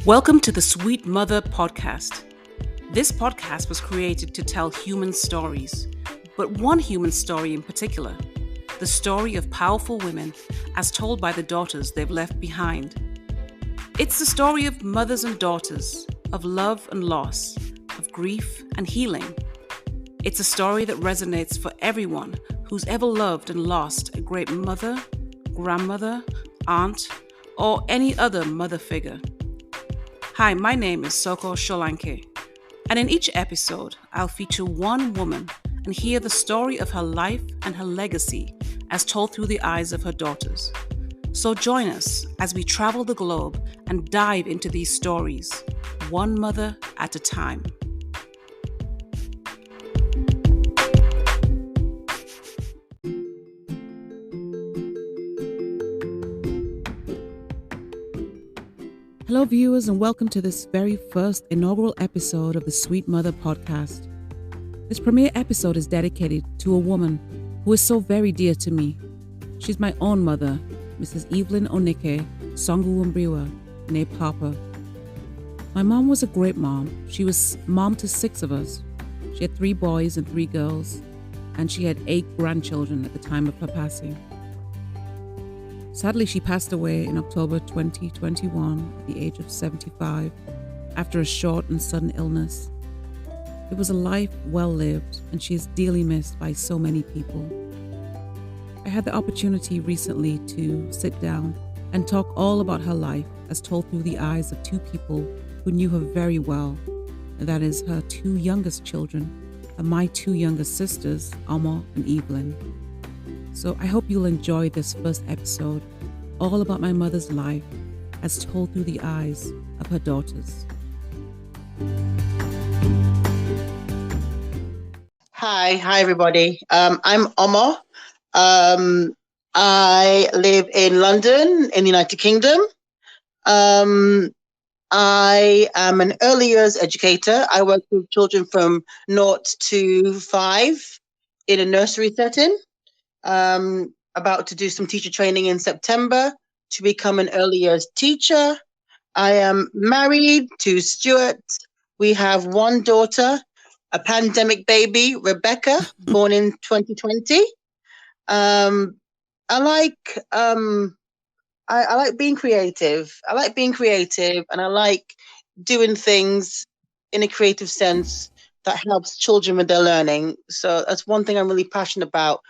Welcome to the Sweet Mother podcast. This podcast was created to tell human stories, but one human story in particular, the story of powerful women as told by the daughters they've left behind. It's the story of mothers and daughters, of love and loss, of grief and healing. It's a story that resonates for everyone who's ever loved and lost a great mother, grandmother, aunt, or any other mother figure. Hi, my name is Solanke, and in each episode, I'll feature one woman and hear the story of her life and her legacy as told through the eyes of her daughters. So join us as we travel the globe and dive into these stories, one mother at a time. Hello, viewers, and welcome to this very first inaugural episode of the Sweet Mother podcast. This premiere episode is dedicated to a woman who is so very dear to me. She's my own mother, Mrs. Evelyn Onikeh Songu-Mbriwa, née Parper. My mom was a great mom. She was mom to 6 of us. She had 3 boys and 3 girls, and she had 8 grandchildren at the time of her passing. Sadly, she passed away in October 2021 at the age of 75 after a short and sudden illness. It was a life well lived, and she is dearly missed by so many people. I had the opportunity recently to sit down and talk all about her life as told through the eyes of 2 people who knew her very well, and that is her 2 youngest children and my 2 youngest sisters, Omoh and Evelyn. So I hope you'll enjoy this first episode, all about my mother's life as told through the eyes of her daughters. Hi everybody. I'm Omoh. I live in London, in the United Kingdom. I am an early years educator. I work with children from 0 to 5 in a nursery setting. About to do some teacher training in September to become an early years teacher. I am married to Stuart. We have 1 daughter, a pandemic baby, Rebecca, born in 2020. I like being creative. I like being creative, and I like doing things in a creative sense that helps children with their learning. So that's one thing I'm really passionate about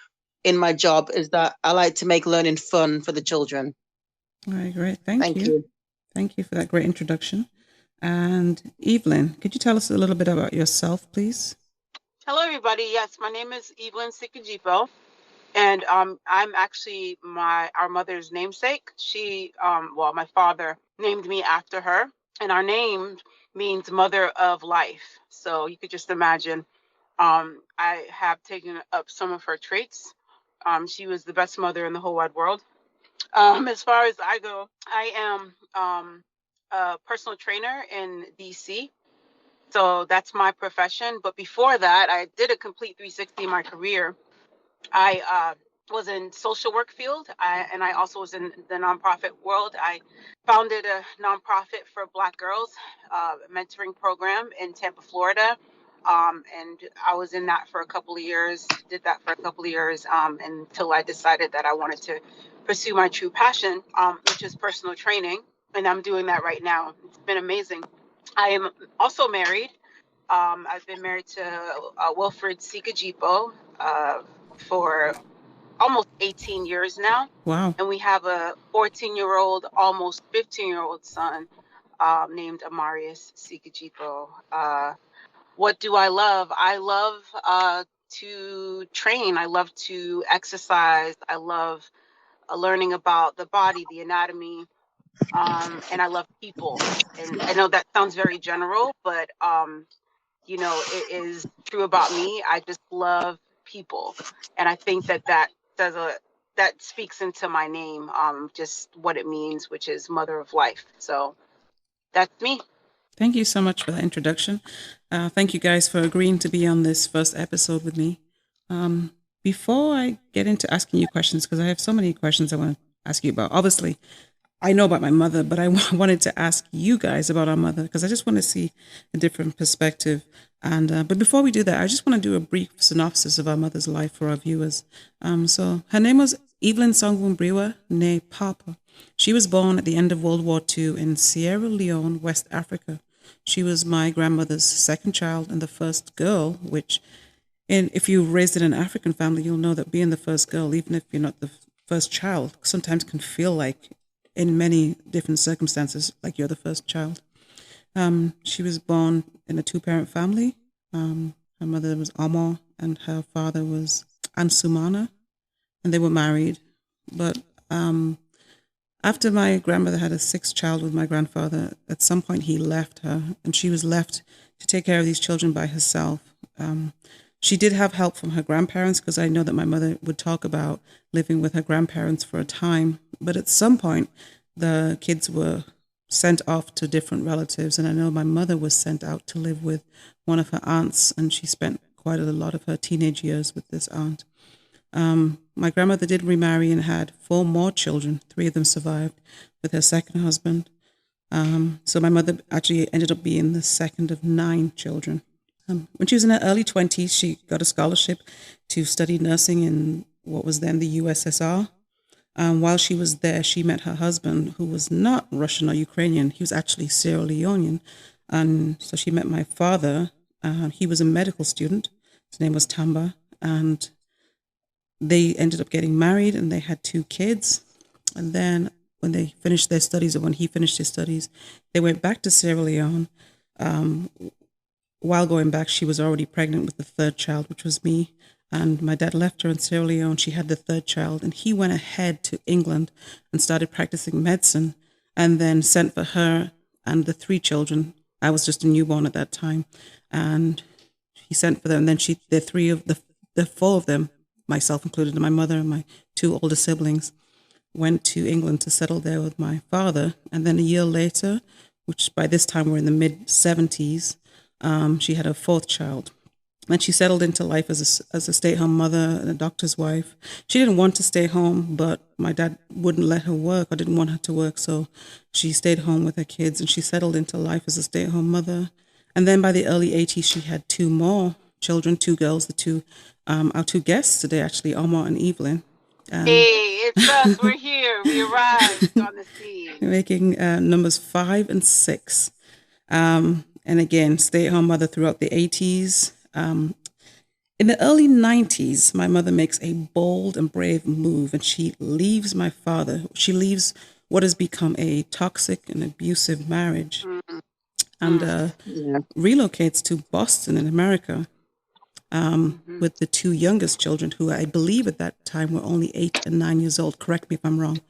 in my job, is that I like to make learning fun for the children. All right, great. Thank you. Thank you for that great introduction. And Evelyn, could you tell us a little bit about yourself, please? Hello, everybody. Yes, my name is Evelyn Sekajipo, and I'm actually our mother's namesake. She, my father named me after her, and our name means mother of life. So you could just imagine, I have taken up some of her traits. She was the best mother in the whole wide world. As far as I go, I am a personal trainer in DC. So that's my profession. But before that, I did a complete 360 in my career. I was in social work field, and I also was in the nonprofit world. I founded a nonprofit for Black girls, mentoring program in Tampa, Florida. And I was in that for a couple of years, until I decided that I wanted to pursue my true passion, which is personal training. And I'm doing that right now. It's been amazing. I am also married. I've been married to Wilfred Sekajipo for almost 18 years now. Wow. And we have a 14-year-old, almost 15-year-old son named Amarius Sekajipo. What do I love? I love to train. I love to exercise. I love learning about the body, the anatomy, and I love people. And I know that sounds very general, but it is true about me. I just love people, and I think that speaks into my name, just what it means, which is mother of life. So that's me. Thank you so much for that introduction. Thank you guys for agreeing to be on this first episode with me. Before I get into asking you questions, because I have so many questions I want to ask you about. Obviously, I know about my mother, but I wanted to ask you guys about our mother because I just want to see a different perspective. And but before we do that, I just want to do a brief synopsis of our mother's life for our viewers. So her name was Evelyn Songu-Mbriwa, née Parper. She was born at the end of World War II in Sierra Leone, West Africa. She was my grandmother's second child and the first girl, which, if you raised in an African family, you'll know that being the first girl, even if you're not the first child, sometimes can feel like, in many different circumstances, like you're the first child. She was born in a two-parent family. Her mother was Omoh and her father was Ansumana, and they were married. But after my grandmother had a sixth child with my grandfather, at some point he left her, and she was left to take care of these children by herself. She did have help from her grandparents, because I know that my mother would talk about living with her grandparents for a time. But at some point, the kids were sent off to different relatives. And I know my mother was sent out to live with one of her aunts, and she spent quite a lot of her teenage years with this aunt. My grandmother did remarry and had 4 more children. 3 of them survived with her second husband. So my mother actually ended up being the second of 9 children. When she was in her early 20s, she got a scholarship to study nursing in what was then the USSR. While she was there, she met her husband, who was not Russian or Ukrainian. He was actually Sierra Leonean. And so she met my father. He was a medical student. His name was Tamba. And they ended up getting married, and they had 2 kids. And then when they finished their studies, or when he finished his studies, they went back to Sierra Leone. While going back, she was already pregnant with the 3rd child, which was me. And my dad left her in Sierra Leone. She had the 3rd child, and he went ahead to England and started practicing medicine, and then sent for her and the 3 children. I was just a newborn at that time. And he sent for them. And then the 4 of them, myself included, and my mother and my 2 older siblings, went to England to settle there with my father. And then a year later, which by this time we're in the mid-70s, she had her 4th child. And she settled into life as a stay-at-home mother and a doctor's wife. She didn't want to stay home, but my dad wouldn't let her work, or didn't want her to work, so she stayed home with her kids, and she settled into life as a stay-at-home mother. And then by the early 80s, she had 2 more children, 2 girls, our 2 guests today, actually, Omoh and Evelyn. Hey, it's us. We're here. We arrived on the scene. Making numbers 5 and 6. And again, stay-at-home mother throughout the 80s. In the early 90s, my mother makes a bold and brave move, and she leaves my father. She leaves what has become a toxic and abusive marriage, and relocates to Boston in America with the 2 youngest children, who I believe at that time were only 8 and 9 years old. Correct me if I'm wrong.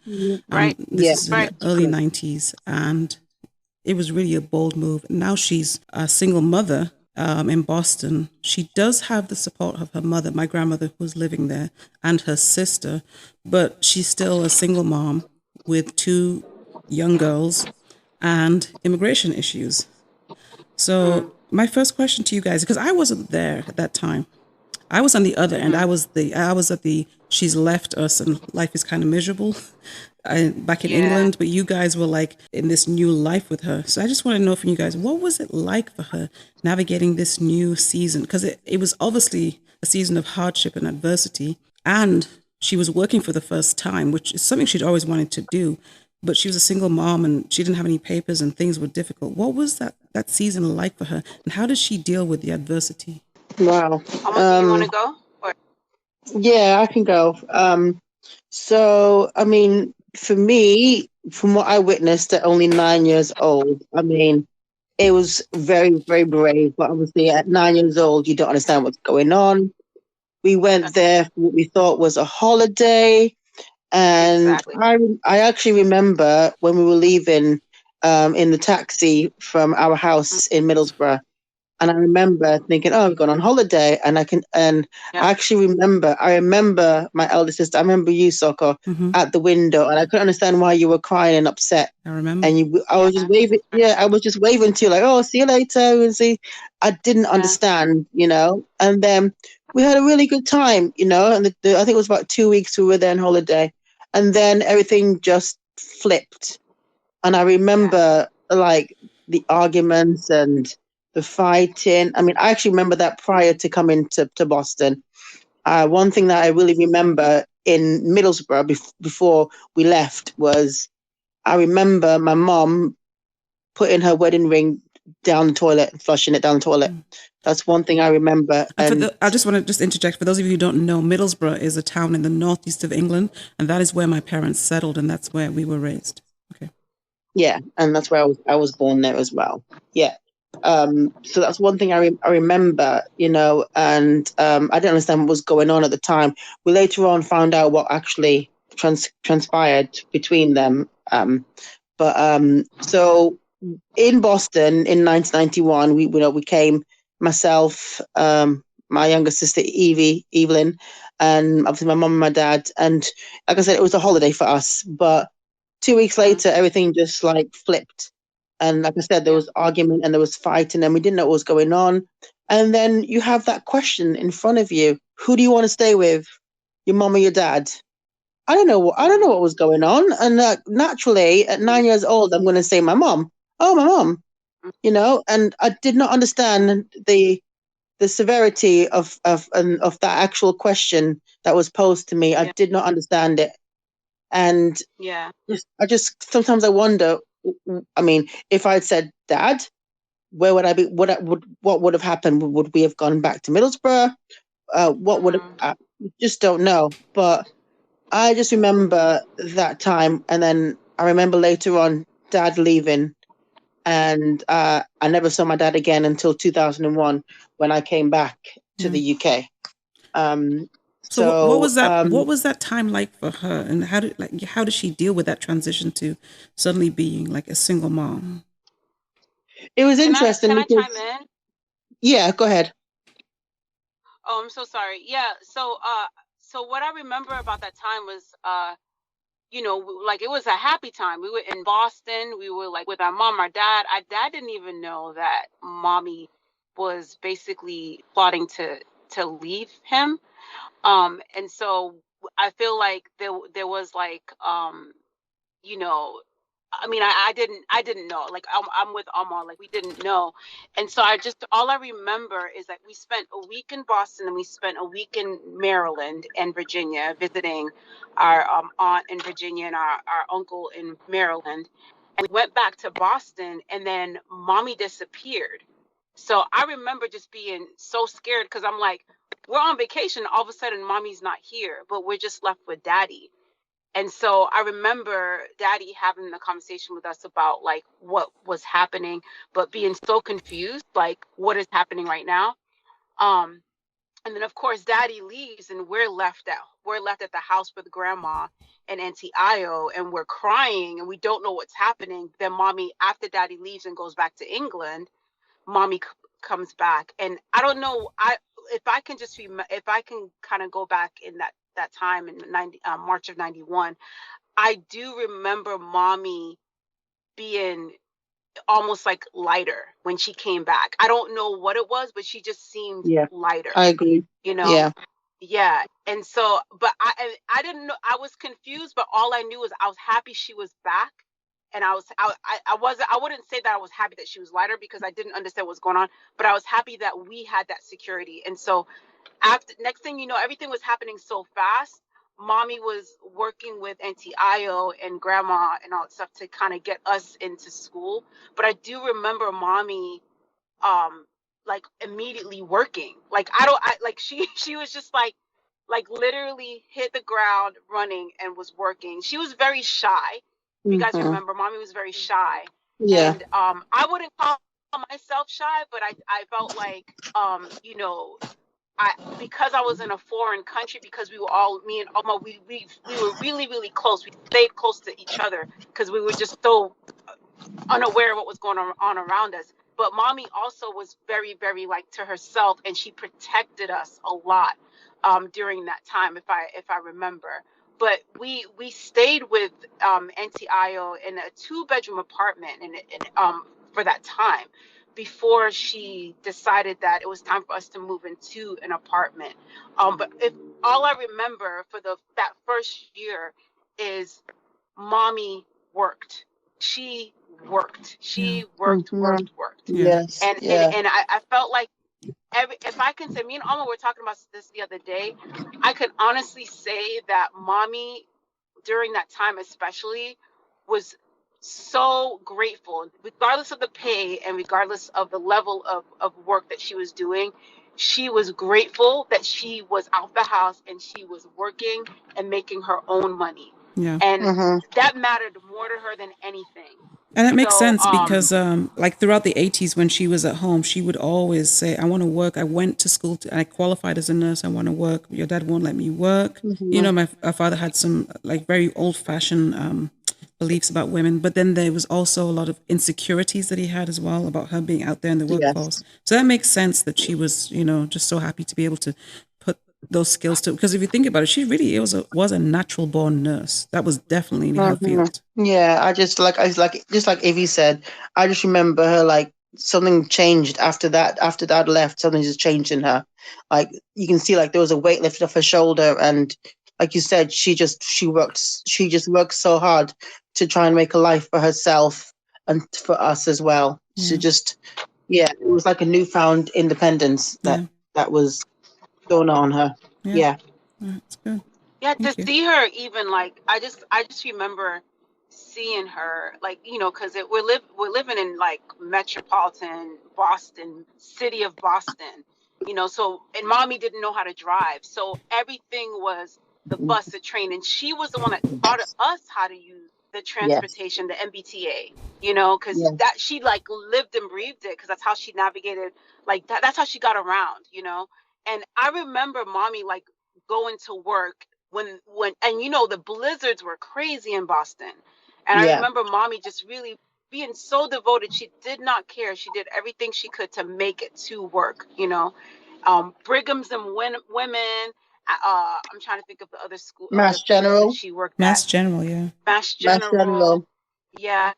Right. This is in the early 90s, and it was really a bold move. Now she's a single mother in Boston. She does have the support of her mother, my grandmother, who was living there, and her sister, but she's still a single mom with 2 young girls and immigration issues. So my first question to you guys, because I wasn't there at that time, I was on the other end. I was at the she's left us and life is kind of miserable back in England, but you guys were like in this new life with her. So I just want to know from you guys, what was it like for her navigating this new season? Because it was obviously a season of hardship and adversity, and she was working for the first time, which is something she'd always wanted to do, but she was a single mom and she didn't have any papers and things were difficult. What was that season like for her, and how did she deal with the adversity? Wow. Omoh, do you want to go? Or- Yeah, I can go. So, I mean, for me, from what I witnessed at only 9 years old, I mean, it was very, very brave. But obviously, at 9 years old, you don't understand what's going on. We went there for what we thought was a holiday. And Exactly. I actually remember when we were leaving in the taxi from our house in Middlesbrough. And I remember thinking, oh, we're going on holiday. And I actually remember, my elder sister, I remember you, Soko, at the window, and I couldn't understand why you were crying and upset. I remember. And I was just waving. Yeah, I was just waving to you like, oh, see you later. And see, I didn't understand, and then we had a really good time, and I think it was about 2 weeks we were there on holiday. And then everything just flipped. And I remember like the arguments and the fighting. I mean, I actually remember that prior to coming to Boston. One thing that I really remember in Middlesbrough before we left was I remember my mom putting her wedding ring down the toilet and flushing it down the toilet. That's one thing I remember. And I just want to just interject. For those of you who don't know, Middlesbrough is a town in the northeast of England, and that is where my parents settled, and that's where we were raised. Okay. Yeah, and that's where I was born there as well. Yeah. So that's one thing I remember, you know, and I didn't understand what was going on at the time. We later on found out what actually transpired between them. So in Boston in 1991, we came, myself, my younger sister Evelyn, and obviously my mum and my dad. And like I said, it was a holiday for us. But 2 weeks later, everything just like flipped. And like I said, there was argument and there was fighting, and we didn't know what was going on. And then you have that question in front of you: who do you want to stay with, your mum or your dad? I don't know what was going on. And naturally, at 9 years old, I'm going to say my mom. Oh, my mom. You know, and I did not understand the severity of that actual question that was posed to me. I did not understand it. And I just sometimes I wonder. I mean, if I'd said dad, where would I be? What would have happened? Would we have gone back to Middlesbrough? What would have? I just don't know. But I just remember that time, and then I remember later on dad leaving, and I never saw my dad again until 2001 when I came back to the UK. So what was that? What was that time like for her, and how did she deal with that transition to suddenly being like a single mom? It was interesting. Can I chime in? Yeah, go ahead. Oh, I'm so sorry. Yeah. So what I remember about that time was, you know, like it was a happy time. We were in Boston. We were like with our mom, our dad. Our dad didn't even know that mommy was basically plotting to leave him. And so I feel like there was like, you know, I mean, I didn't know. Like I'm with Omoh, like we didn't know, and so all I remember is that we spent a week in Boston and we spent a week in Maryland and Virginia visiting our aunt in Virginia and our uncle in Maryland, and we went back to Boston, and then mommy disappeared. So I remember just being so scared because I'm like, we're on vacation, all of a sudden mommy's not here, but we're just left with daddy. And so I remember daddy having a conversation with us about like what was happening, but being so confused, like what is happening right now. And then of course daddy leaves and we're left at the house with grandma and Auntie Io, and we're crying and we don't know what's happening. Then mommy, after daddy leaves and goes back to England, mommy comes back. And I don't know, if I can kind of go back in that time in March of 91, I do remember mommy being almost like lighter when she came back. I don't know what it was, but she just seemed lighter. I agree. You know? Yeah. And so, but I didn't know, I was confused, but all I knew was I was happy she was back. And I wouldn't say that I was happy that she was lighter because I didn't understand what was going on, but I was happy that we had that security. And so next thing you know, everything was happening so fast. Mommy was working with Auntie Io and grandma and all that stuff to kind of get us into school. But I do remember mommy, like immediately working. Like she was just like literally hit the ground running and was working. She was very shy. If you guys remember, mommy was very shy. Yeah. And I wouldn't call myself shy, but I felt like you know, because I was in a foreign country, because we were all, me and Omoh, we were really, really close. We stayed close to each other because we were just so unaware of what was going on around us. But mommy also was very, very like to herself, and she protected us a lot during that time, if I remember. But we stayed with Auntie Io in a 2-bedroom apartment and for that time, before she decided that it was time for us to move into an apartment. But if all I remember for that first year is mommy worked. she worked. She worked. Yes. And I felt like if I can say, me and Omoh were talking about this the other day, I could honestly say that mommy during that time especially was so grateful, regardless of the pay and regardless of the level of work that she was doing. She was grateful that she was out the house and she was working and making her own money. Yeah. And that mattered more to her than anything. And that makes sense because, like throughout the 80s, when she was at home, she would always say, I want to work. I went to school. I qualified as a nurse. I want to work. Your dad won't let me work. You know, our father had some like very old fashioned beliefs about women. But then there was also a lot of insecurities that he had as well about her being out there in the workforce. So that makes sense that she was, you know, just so happy to be able to put those skills to, because if you think about it, she really was a natural born nurse. That was definitely in her field. Yeah, I just like Evie said, I just remember her like something changed after that. After Dad left, something just changed in her. Like you can see, like there was a weight lifted off her shoulder, and like you said, she just worked so hard to try and make a life for herself and for us as well. She just, it was like a newfound independence that was going on her. Yeah. That's good. Yeah, to see her even like I just remember seeing her like, you know, because we're living in like metropolitan Boston, city of Boston, you know. So and mommy didn't know how to drive, so everything was the bus, the train, and she was the one that taught us how to use the transportation, the MBTA, you know, because that she like lived and breathed it, because that's how she navigated, like that's how she got around, you know. And I remember mommy like going to work when and you know the blizzards were crazy in Boston, and I remember mommy just really being so devoted. She did not care. She did everything she could to make it to work, you know. Brigham's and women. I'm trying to think of the other school, Mass places General. that she worked Mass at. General, yeah. Mass General. Yeah.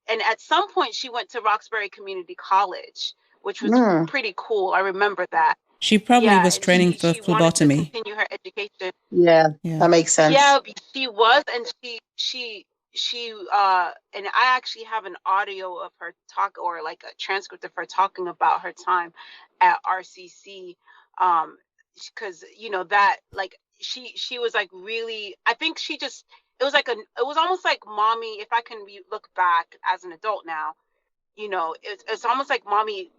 And at some point she went to Roxbury Community College, which was pretty cool. I remember that. She probably was training for she wanted to phlebotomy. continue her education. Yeah, that makes sense. Yeah, she was, and she and I actually have an audio of her talk, or like a transcript of her talking about her time at RCC, because you know that like she was like really, I think she just, it was almost like mommy, if I can look back as an adult now, you know, it's almost like mommy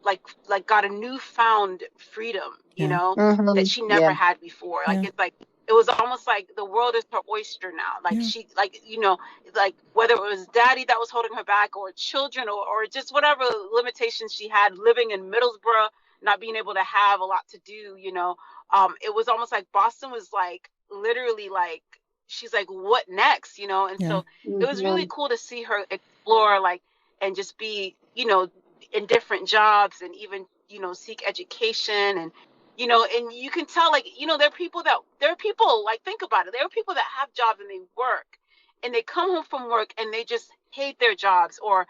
like got a newfound freedom, you know, that she never had before. Like it's like it was almost like the world is her oyster now. Like she, like, you know, like whether it was daddy that was holding her back, or children, or just whatever limitations she had living in Middlesbrough, not being able to have a lot to do, you know. It was almost like Boston was like literally like, she's like, what next, you know? And so it was really cool to see her explore, like, and just be, you know, in different jobs, and even, you know, seek education. And, you know, and you can tell, like, you know, there are people like, think about it, there are people that have jobs and they work and they come home from work and they just hate their jobs, or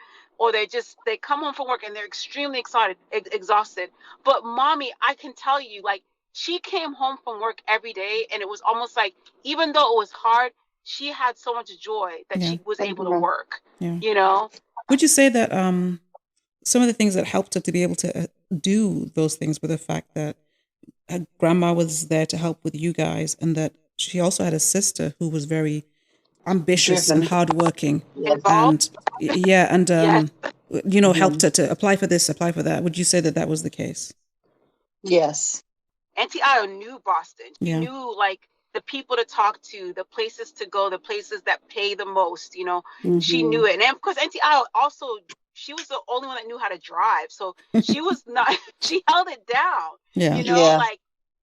they come home from work and they're extremely exhausted. But mommy, I can tell you, like, she came home from work every day, and it was almost like, even though it was hard, she had so much joy that she was able to work, you know. Would you say that some of the things that helped her to be able to do those things were the fact that her grandma was there to help with you guys, and that she also had a sister who was very ambitious and hardworking, and you know, helped her to apply for this, apply for that? Would you say that that was the case? Yes. Auntie Io knew Boston. She knew like the people to talk to, the places to go, the places that pay the most, you know. She knew it. And then, of course, Auntie Io also, she was the only one that knew how to drive. So she was not, she held it down, you know, like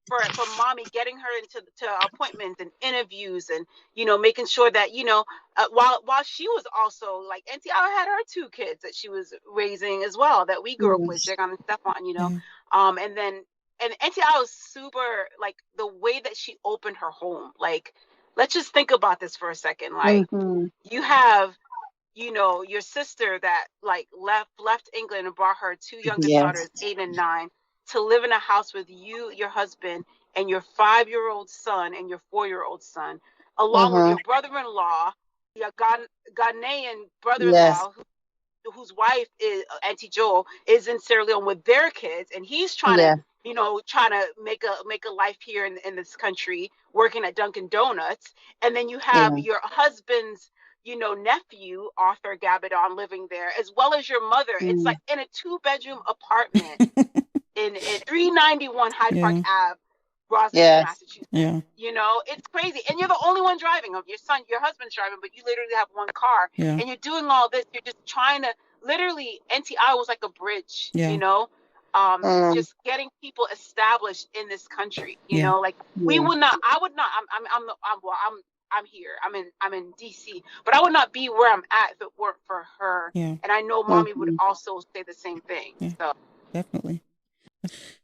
for mommy, getting her into appointments and interviews, and, you know, making sure that, you know, while she was also like, Auntie Io had her 2 kids that she was raising as well, that we grew up with, Jagan and Stefan, you know. And Auntie Io was super, like, the way that she opened her home. Like, let's just think about this for a second. Like, you have, you know, your sister that like left England and brought her 2 youngest daughters, 8 and 9, to live in a house with you, your husband, and your 5-year-old son and your 4-year-old son, along with your brother-in-law, Ghanaian Yes. brother-in-law whose wife is Auntie Joel is in Sierra Leone with their kids, and he's trying to Yeah. make a life here in this country, working at Dunkin' Donuts. And then you have Yeah. your husband's nephew, Arthur Gabadon, living there, as well as your mother. It's like Mm. in a 2-bedroom apartment in 391 Hyde Park Yeah. Ave, Rosslyn, Yes. Massachusetts. Yeah. It's crazy. And you're the only one driving. Your husband's driving, but you literally have one car. Yeah. And you're doing all this. You're just trying to literally, NTI was like a bridge, Yeah. just getting people established in this country. Yeah. Like we would not, I would not, I'm here. I'm in DC, but I would not be where I'm at if it weren't for her. Yeah. And I know mommy would also say the same thing. Yeah. So Definitely.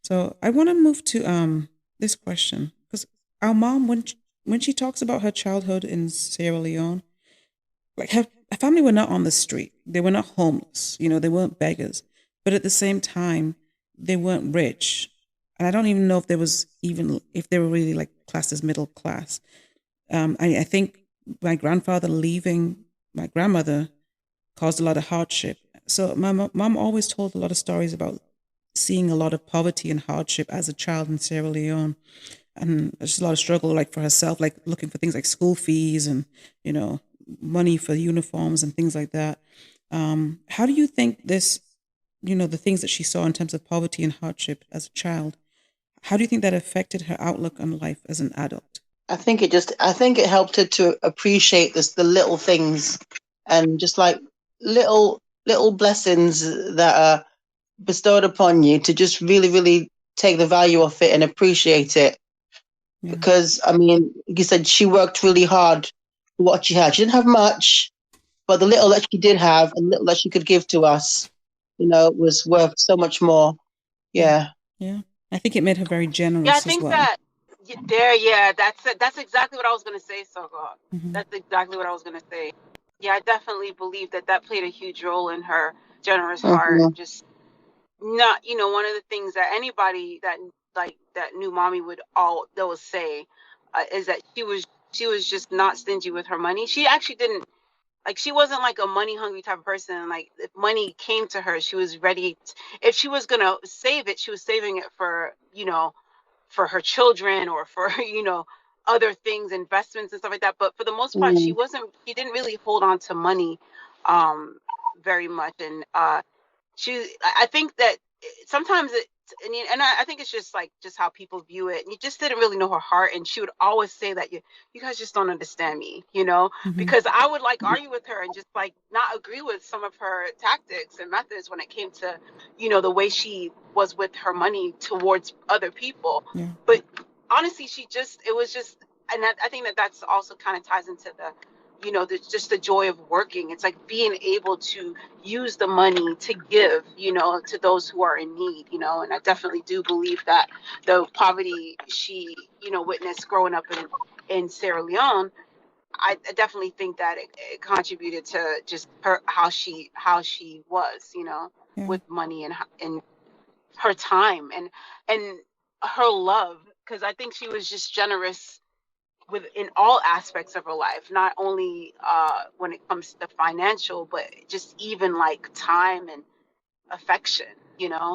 So I want to move to this question, because our mom, when she talks about her childhood in Sierra Leone, like her family were not on the street. They were not homeless. They weren't beggars. But at the same time, they weren't rich. And I don't even know if if they were really like classed as middle class. I think my grandfather leaving my grandmother caused a lot of hardship. So my mom always told a lot of stories about seeing a lot of poverty and hardship as a child in Sierra Leone. And just a lot of struggle, like for herself, like looking for things like school fees and, money for uniforms and things like that. How do you think this, the things that she saw in terms of poverty and hardship as a child, how do you think that affected her outlook on life as an adult? I think it helped her to appreciate the little things, and just like little blessings that are bestowed upon you, to just really, really take the value of it and appreciate it. Yeah. Because, I mean, like you said, she worked really hard for what she had. She didn't have much, but the little that she did have and little that she could give to us, was worth so much more. Yeah. Yeah. I think it made her very I generous as think well. that that's it. That's exactly what I was going to say, Sogo. That's exactly what I was going to say. Yeah, I definitely believe that played a huge role in her generous heart. Just not, one of the things that anybody that knew mommy they'll say is that she was just not stingy with her money. She actually didn't, like, she wasn't like a money hungry type of person. Like, if money came to her, she was ready. If she was gonna save it, she was saving it for for her children or for other things, investments and stuff like that. But for the most part, she didn't really hold on to money very much. And I think that sometimes I think it's just how people view it. And you just didn't really know her heart. And she would always say that you guys just don't understand me, because I would argue with her and just not agree with some of her tactics and methods when it came to, the way she was with her money towards other people. Yeah. But honestly, and I think that's also kind of ties into just the joy of working. It's like being able to use the money to give, to those who are in need, and I definitely do believe that the poverty she, witnessed growing up in Sierra Leone, I definitely think that it contributed to just how she was, Yeah. with money and her time and her love, because I think she was just generous in all aspects of her life, not only when it comes to financial, but just even time and affection. Yeah.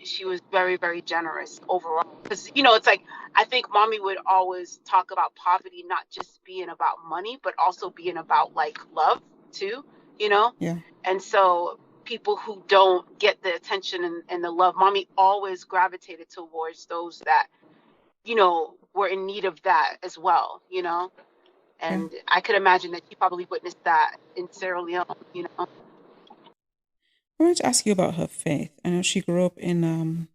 She was very, very generous overall, because it's like, I think mommy would always talk about poverty not just being about money, but also being about love too. Yeah. And so people who don't get the attention and the love, mommy always gravitated towards those that were in need of that as well, and I could imagine that she probably witnessed that in Sierra Leone, I wanted to ask you about her faith. I know she grew up in,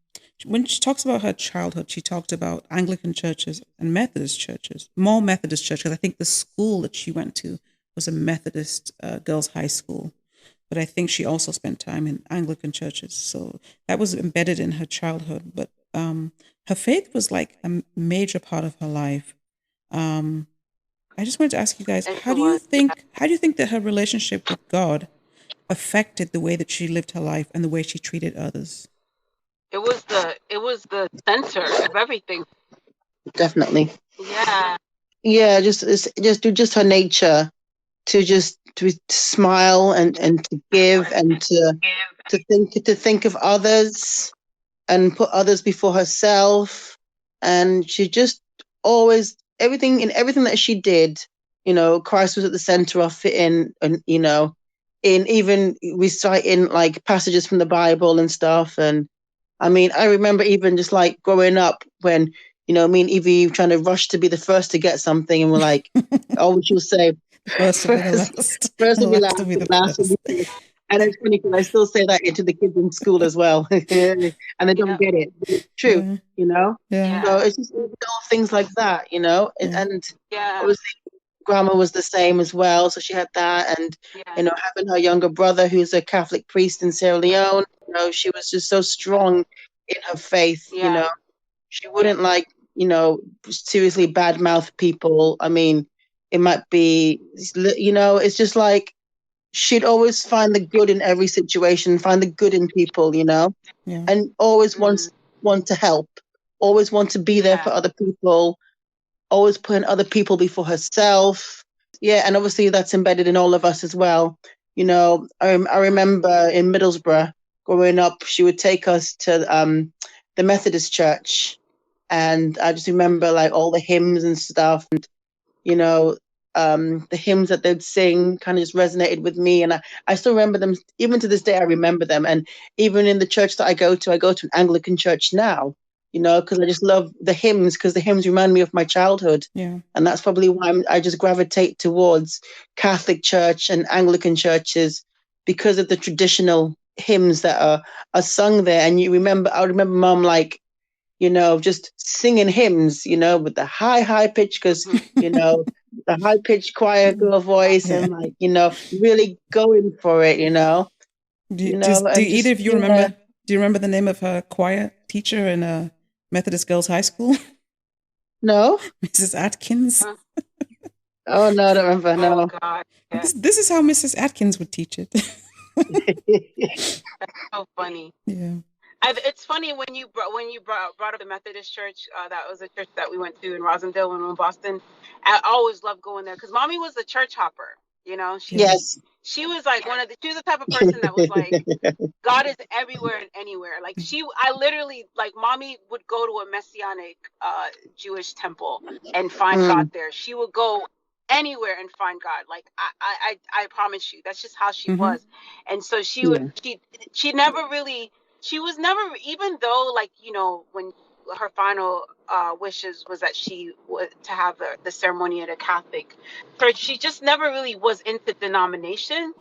when she talks about her childhood, she talked about Anglican churches and Methodist churches, more Methodist churches. I think the school that she went to was a Methodist girls' high school, but I think she also spent time in Anglican churches. So that was embedded in her childhood. But her faith was like a major part of her life. I just wanted to ask you guys, how do you think that her relationship with God affected the way that she lived her life and the way she treated others? It was the center of everything. Definitely. Yeah. Yeah, just her nature. to smile and to give and to think of others and put others before herself. And she just always everything that she did, Christ was at the center of it. And in even reciting like passages from the Bible and stuff. And I mean, I remember even just like growing up when, me and Evie trying to rush to be the first to get something, and we're like, oh, she'll say, First will be the last. first will be Last last, will be the last will first. be first. And it's funny because I still say that into the kids in school as well, and they don't get it. But it's true, Yeah. So it's just little things like that, and obviously grandma was the same as well, so she had that, and having her younger brother who's a Catholic priest in Sierra Leone, she was just so strong in her faith, she wouldn't seriously badmouth people. I mean, it might be, it's just like she'd always find the good in every situation, find the good in people, and always want to help, always want to be there for other people, always putting other people before herself. Yeah, and obviously that's embedded in all of us as well. I remember in Middlesbrough growing up, she would take us to the Methodist church, and I just remember like all the hymns and stuff, and the hymns that they'd sing kind of just resonated with me, and I still remember them. Even to this day, I remember them. And even in the church that I go to an Anglican church now, because I just love the hymns, because the hymns remind me of my childhood. Yeah. And that's probably why I just gravitate towards Catholic church and Anglican churches, because of the traditional hymns that are sung there. And I remember mom like, just singing hymns, with the high pitch, because, the high pitched choir girl voice, and like, really going for it, Do either of you remember? Do you remember the name of her choir teacher in Methodist Girls High School? No. Mrs. Atkins. Oh no, I don't remember. No. Oh, God. This is how Mrs. Atkins would teach it. That's so funny. Yeah. It's funny when you brought up the Methodist church. That was a church that we went to in Rosendale when we were in Boston. I always loved going there because mommy was a church hopper. She was like she was the type of person that was like, God is everywhere and anywhere. Like I literally, like, mommy would go to a Messianic Jewish temple and find God there. She would go anywhere and find God. Like I promise you, that's just how she was. And so she was never, even though, like, when her final wishes was that she was to have the ceremony at a Catholic church, she just never really was into denomination.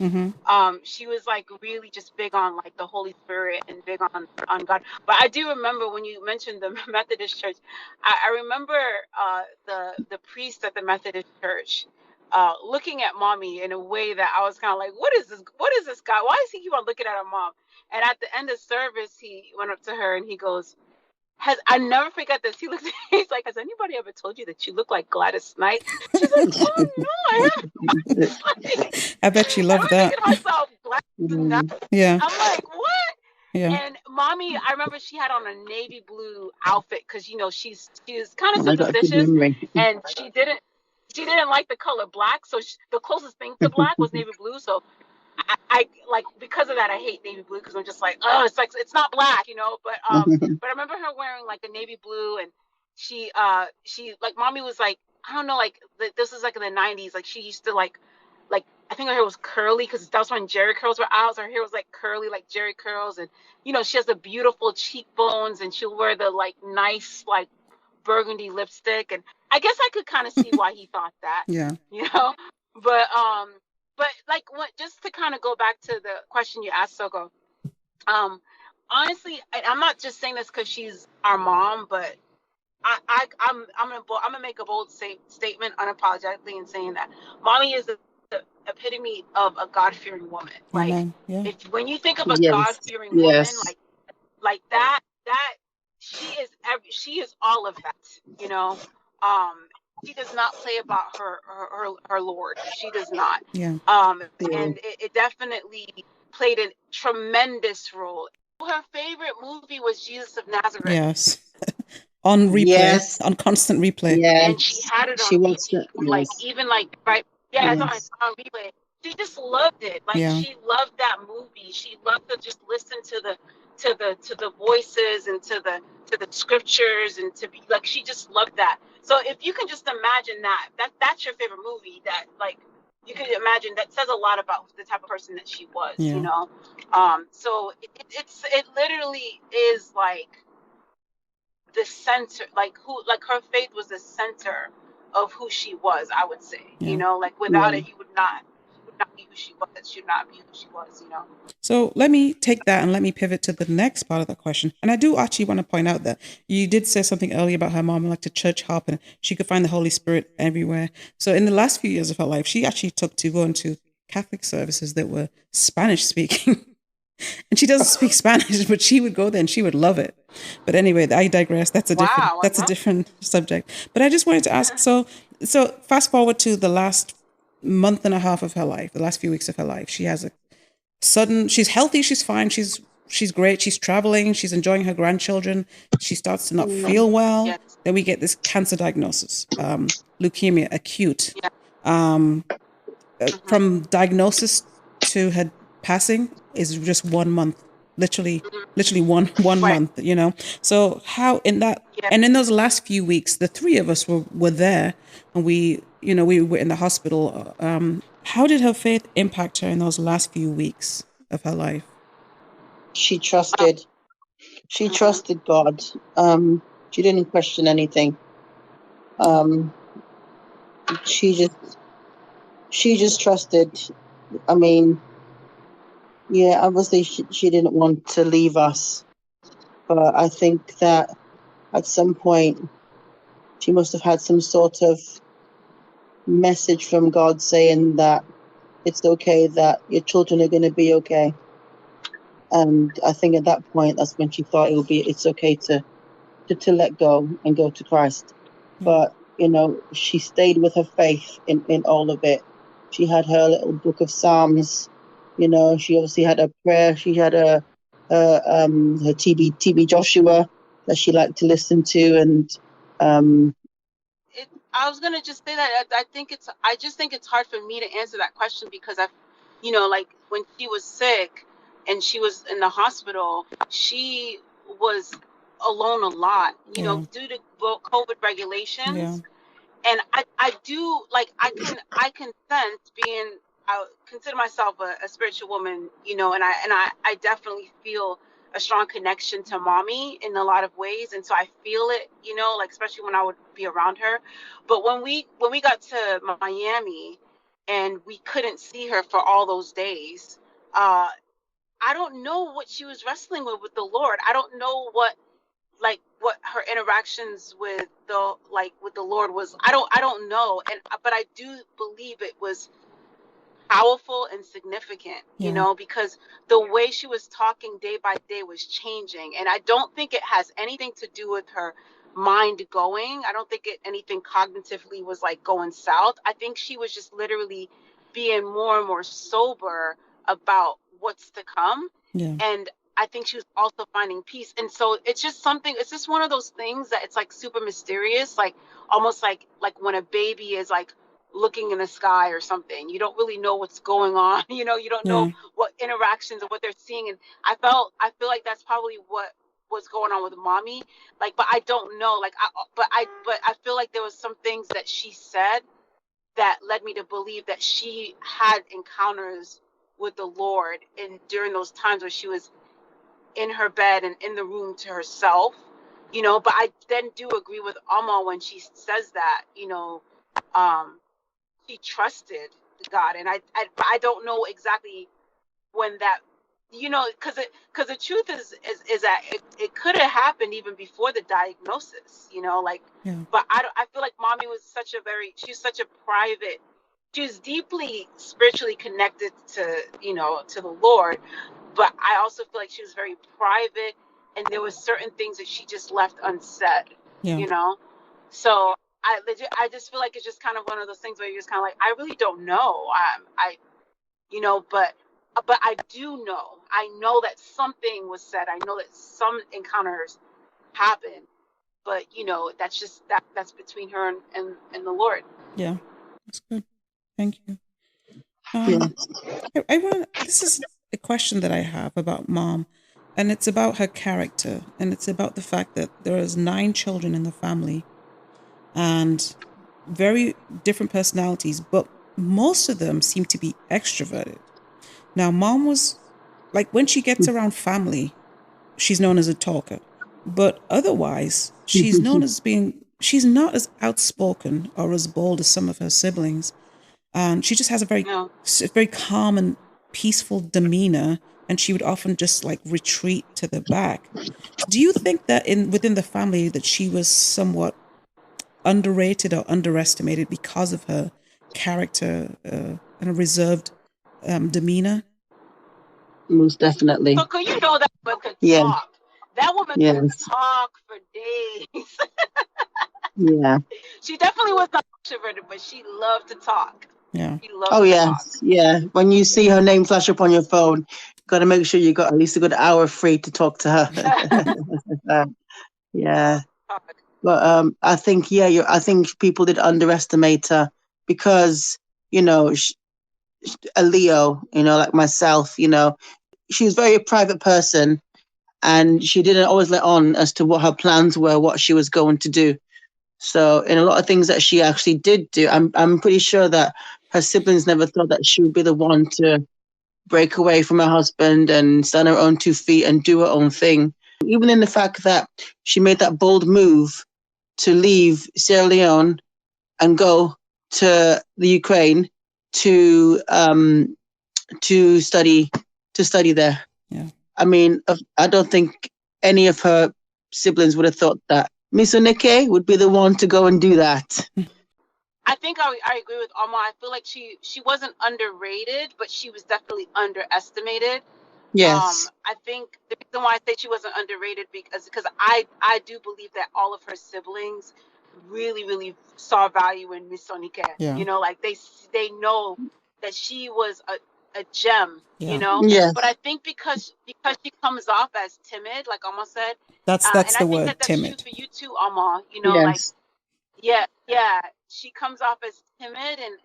She was like really just big on like the Holy Spirit and big on God. But I do remember when you mentioned the Methodist church, I remember the priest at the Methodist church looking at mommy in a way that I was kind of like, what is this guy? Why does he keep on looking at her mom? And at the end of service, he went up to her and he goes, I never forget this. He looked at me, he's like, has anybody ever told you that you look like Gladys Knight? She's like, oh no, I haven't. I bet she loved that. Myself, Gladys. Yeah. I'm like, what? Yeah. And mommy, I remember she had on a navy blue outfit because she's kind of superstitious, and she didn't like the color black, so the closest thing to black was navy blue. So I like, because of that, I hate navy blue, because I'm just like, oh, it's like, it's not black, But I remember her wearing like a navy blue, and she like, mommy was like, I don't know, like this is like in the 90s, like she used to like I think her hair was curly because that was when Jerry curls were out. So her hair was like curly, like Jerry curls, and she has the beautiful cheekbones, and she'll wear the like nice like burgundy lipstick, and I guess I could kind of see why he thought that. Yeah. But like, just to kind of go back to the question you asked, Soko, honestly, I'm not just saying this because she's our mom, but I'm gonna make a bold statement unapologetically in saying that mommy is the epitome of a God-fearing woman. Like, when you think of a God-fearing woman, like that she is all of that. She does not play about her Lord. She does not. Yeah. And it definitely played a tremendous role. Her favorite movie was Jesus of Nazareth. Yes. On replay. Yes. On constant replay. Yes. And she had it on TV, like, even like right Yeah, it's Yes. on replay. She just loved it. Like Yeah. she loved that movie. She loved to just listen to the voices and to the scriptures and to be like she just loved that. So if you can just imagine that's your favorite movie, that like you can imagine that says a lot about the type of person that she was, you Yeah. know. So it literally is like the center, like who, like her faith was the center of who she was, I would say, you Yeah. know, like without Yeah. it, you would not be who she was, should not be who she was, you know. So let me take that and let me pivot to the next part of the question. And I do actually want to point out that you did say something earlier about her mom like to church hop and she could find the Holy Spirit everywhere. So in the last few years of her life, she actually took to going to Catholic services that were Spanish speaking. And she doesn't speak Spanish, but she would go there and she would love it. But anyway, I digress. That's a Wow, I love different subject. But I just wanted to ask, so fast forward to the last month and a half of her life, the last few weeks of her life. She has a sudden, she's healthy, she's fine, she's great, she's traveling, she's enjoying her grandchildren. She starts to not feel well. yes, Then we get this cancer diagnosis, leukemia, acute. yeah, From diagnosis to her passing is just 1 month, literally one right, month, you know. So how in that, yeah. and in those last few weeks, the three of us were there, and we were in the hospital. How did her faith impact her in those last few weeks of her life? She Um, trusted. She trusted God. She didn't question anything. Um, she just trusted. I mean, yeah, obviously she didn't want to leave us, but I think that at some point she must have had some sort of message from God saying that it's okay, that your children are going to be okay. And I think at that point, that's when she thought it's okay to let go and go to Christ. Yeah. But, you know, she stayed with her faith in all of it. She had her little book of Psalms, you know, she obviously had a prayer. She had her TB Joshua that she liked to listen to. And I was gonna just say that I just think it's hard for me to answer that question because you know, like when she was sick and she was in the hospital, she was alone a lot, you know, Yeah. due to COVID Yeah. regulations. And I do like I can sense being, I consider myself a spiritual woman, you know, and I definitely feel a strong connection to mommy in a lot of ways, and so I feel it, you know, like especially when I would be around her. But when we got to Miami and we couldn't see her for all those days, I don't know what she was wrestling with the Lord. I don't know what her interactions with the Lord was. I don't know, and but I do believe it was powerful and significant, you Yeah. know, because the way she was talking day by day was changing. And I don't think it has anything to do with her mind going. I don't think anything cognitively was like going south. I think she was just literally being more and more sober about what's to come. Yeah. And I think she was also finding peace. And so it's just something, it's just one of those things that it's like super mysterious, like almost like when a baby is like looking in the sky or something. You don't really know what's going on. You know, you don't know Yeah. what interactions or what they're seeing. And I feel like that's probably what was going on with mommy. Like, but I don't know. Like, but I feel like there was some things that she said that led me to believe that she had encounters with the Lord and during those times where she was in her bed and in the room to herself, you know. But I then do agree with Omoh when she says that, you know, um, she trusted God, and I don't know exactly when that, you know, because the truth is that it could have happened even before the diagnosis, you know, like, Yeah. but I feel like mommy was she's such a private, she was deeply spiritually connected to, you know, to the Lord, but I also feel like she was very private, and there was certain things that she just left unsaid, Yeah. you know. So I just feel like it's just kind of one of those things where you're just kind of like, I really don't know. You know, but I do know. I know that something was said. I know that some encounters happened, but you know, that's just that's between her and the Lord. Yeah. That's good. Thank you. Yeah. This is a question that I have about mom, and it's about her character, and it's about the fact that there is 9 children in the family, and very different personalities, but most of them seem to be extroverted. Now, mom was like, when she gets around family, she's known as a talker, but otherwise, she's known as she's not as outspoken or as bold as some of her siblings. And she just has a No. very calm and peaceful demeanor, and she would often just like retreat to the back. Do you think that within the family that she was somewhat underrated or underestimated because of her character and a reserved demeanor? Most definitely. So could you know that woman could Yeah. talk? That woman could Yes. talk for days. Yeah. She definitely was not extroverted, but she loved to talk. Yeah. She loved Oh to yes. talk. Yeah. When you see her name flash up on your phone, got to make sure you got at least a good hour free to talk to her. Yeah. Talk. But I think I think people did underestimate her because a Leo, like myself, she was very a private person, and she didn't always let on as to what her plans were, what she was going to do. So in a lot of things that she actually did do, I'm pretty sure that her siblings never thought that she would be the one to break away from her husband and stand on her own 2 feet and do her own thing. Even in the fact that she made that bold move to leave Sierra Leone and go to the Ukraine to study there. Yeah. I mean, I don't think any of her siblings would have thought that Miss Onikeh would be the one to go and do that. I think I agree with Omoh. I feel like she wasn't underrated, but she was definitely underestimated. Yes. I think the reason why I say she wasn't underrated because I do believe that all of her siblings really, really saw value in Miss Solanke. Yeah. Like they know that she was a gem. Yeah. Yes. But I think because she comes off as timid, like Omoh said, That's and the I think word, that's timid. true for you too, Omoh. Like Yes. yeah, she comes off as timid, and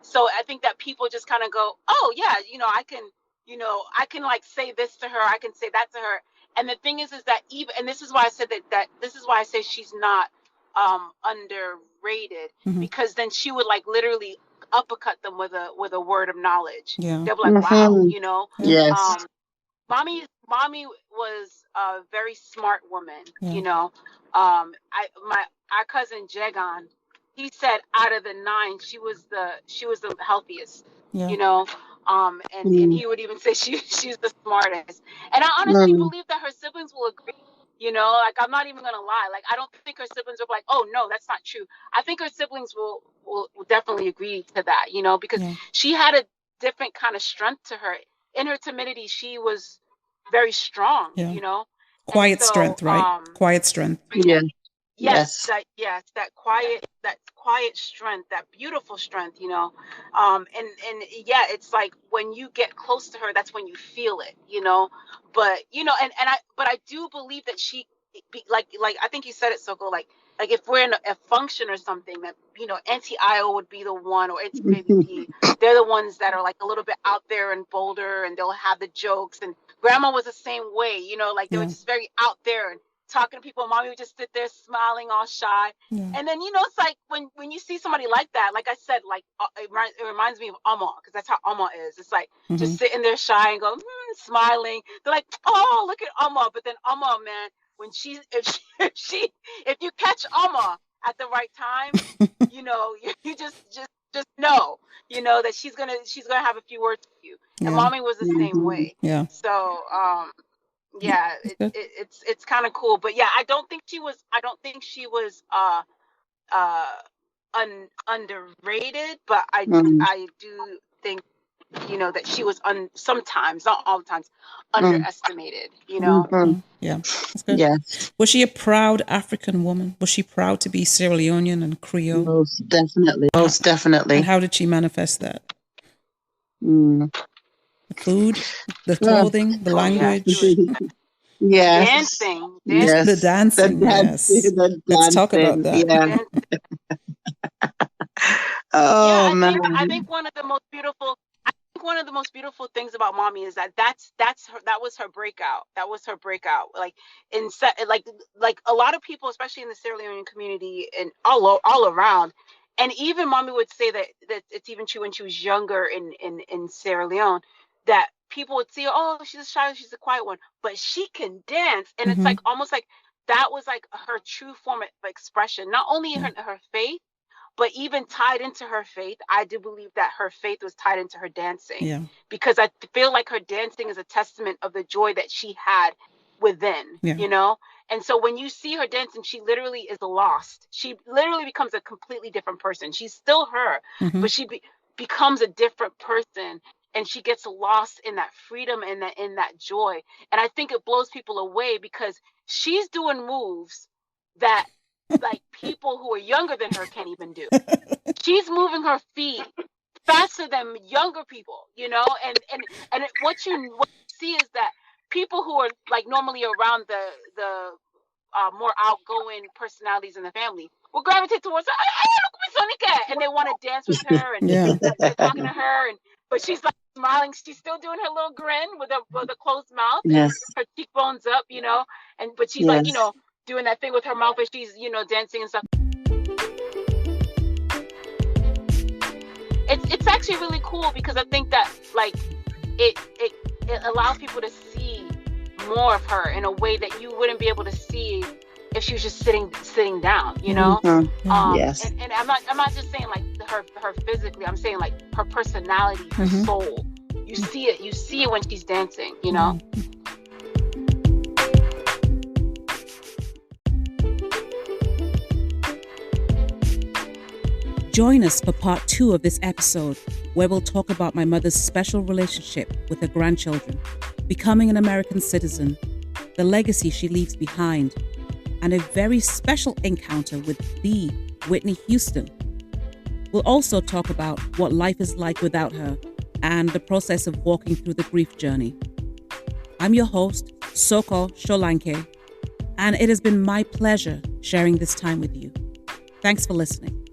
so I think that people just kind of go, oh yeah, I can like say this to her, I can say that to her. And the thing is that even, and this is why I said that this is why I say she's not underrated, Mhm. because then she would like literally uppercut them with a word of knowledge. Yeah. They'll be like, wow, Yes. mommy was a very smart woman. Yeah. Our cousin Jegon, he said out of the 9, she was the healthiest. Yeah. And he would even say she's the smartest. And I honestly believe that her siblings will agree. Like I'm not even gonna lie. Like I don't think her siblings are like, oh no, that's not true. I think her siblings will definitely agree to that. Because Yeah. she had a different kind of strength to her. In her timidity, she was very strong. Yeah. Quiet strength, right? Quiet strength. Yeah. Yes, that quiet strength, that beautiful strength, and yeah, it's like when you get close to her, that's when you feel it, but I do believe that she like I think you said it, Soko, like if we're in a function or something, that Auntie Io would be the one, or Auntie Baby P, they're the ones that are like a little bit out there and bolder, and they'll have the jokes, and Grandma was the same way, like they were just very out there and talking to people. Mommy would just sit there smiling, all shy. Yeah. And then it's like when you see somebody like that, like I said, like it reminds me of Omoh, because that's how Omoh is. It's like just sitting there shy and go smiling. They're like, oh, look at Omoh. But then Omoh, man, when if you catch Omoh at the right time, you just know that she's gonna have a few words with you. And Yeah. Mommy was the same way. Yeah. So yeah, it's kind of cool. But yeah, I don't think she was underrated, but I do think that she was sometimes, not all the times, underestimated. Yeah. That's good. Yes. Was she a proud African woman? Was she proud to be Sierra Leonean and Creole? Most definitely. Most definitely. And how did she manifest that? Mm. The food, the clothing, the language. Yes. Dancing. Yes. The dancing. Yes. The Let's talk about dancing, that. Yeah. Oh I man. think one of the most beautiful. I think one of the most beautiful things about mommy is that was her breakout. That was her breakout. Like a lot of people, especially in the Sierra Leonean community and all around, and even mommy would say that it's even true when she was younger in Sierra Leone, that people would see, oh, she's a shy, she's a quiet one, but she can dance, and it's like almost like that was like her true form of expression, not only in her faith, but even tied into her faith. I do believe that her faith was tied into her dancing, because I feel like her dancing is a testament of the joy that she had within, you know? And so when you see her dancing, she literally is lost. She literally becomes a completely different person. She's still her, but she becomes a different person, and she gets lost in that freedom and in that joy. And I think it blows people away, because she's doing moves that like people who are younger than her can't even do. She's moving her feet faster than younger people, you know, and what you see is that people who are like normally around the more outgoing personalities in the family will gravitate towards her. Hey, look, Miss Onikeh, and they want to dance with her, and they're talking to her, but she's like smiling. She's still doing her little grin with a closed mouth, and her cheekbones up, you know, but she's like, you know, doing that thing with her mouth, but she's, you know, dancing and stuff. It's actually really cool, because I think that like it allows people to see more of her in a way that you wouldn't be able to see if she was just sitting down, you know. Yes. And I'm not just saying like her physically. I'm saying like her personality, her soul. You see it when she's dancing, you know. Join us for part 2 of this episode, where we'll talk about my mother's special relationship with her grandchildren, becoming an American citizen, the legacy she leaves behind, and a very special encounter with the Whitney Houston. We'll also talk about what life is like without her and the process of walking through the grief journey. I'm your host, Solanke, and it has been my pleasure sharing this time with you. Thanks for listening.